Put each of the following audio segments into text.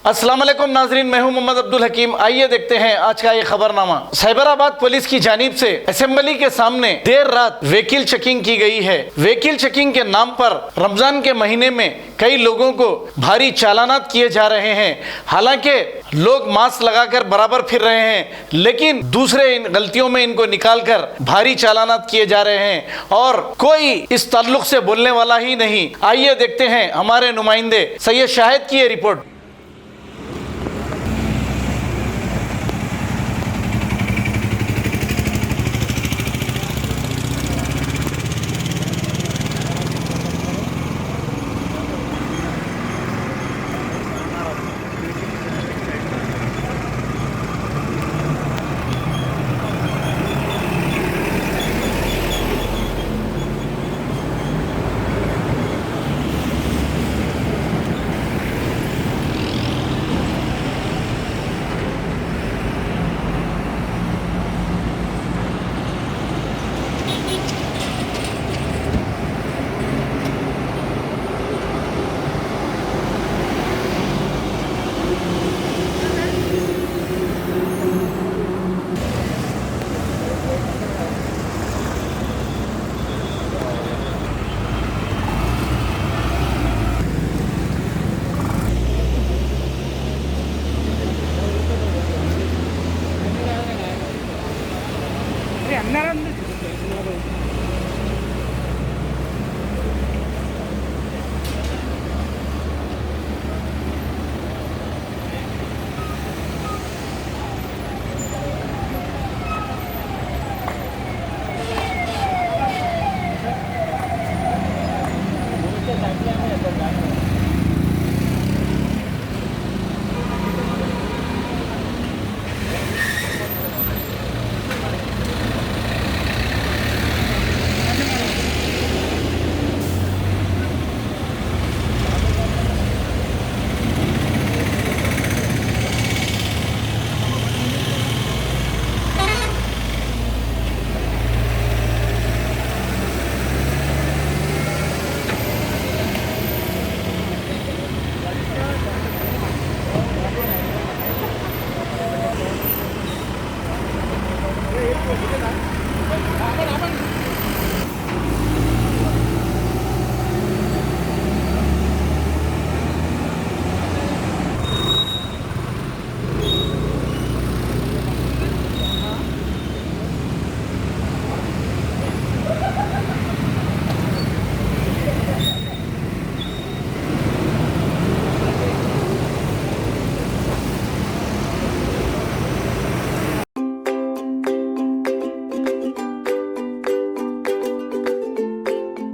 अस्सलाम वालेकुम नाजरीन, मैं हूं मोहम्मद अब्दुल हकीम। आइए देखते हैं आज का ये खबरनामा। साइबराबाद पुलिस की जानिब से असेंबली के सामने देर रात व्हीकल चेकिंग की गई है। व्हीकल चेकिंग के नाम पर रमजान के महीने में कई लोगों को भारी चालानात किए जा रहे हैं। हालांकि लोग मास्क लगाकर बराबर फिर रहे हैं, लेकिन दूसरे इन गलतियों में इनको निकालकर भारी चालानात किए जा रहे हैं और कोई इस ताल्लुक से बोलने वाला ही नहीं। आइए देखते हैं हमारे नुमाइंदे सैयद शाहिद की ये report.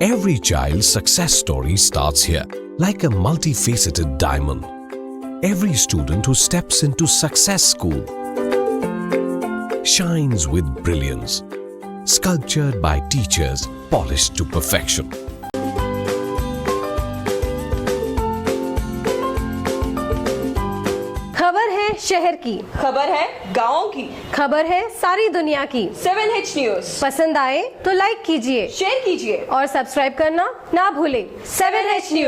Every child's success story starts here, like a multifaceted diamond. Every student who steps into Success School shines with brilliance, sculptured by teachers polished to perfection. खबर है शहर की, खबर है गाँव की, खबर है सारी दुनिया की। 7H न्यूज पसंद आए तो लाइक कीजिए, शेयर कीजिए और सब्सक्राइब करना ना भूलें। 7H news.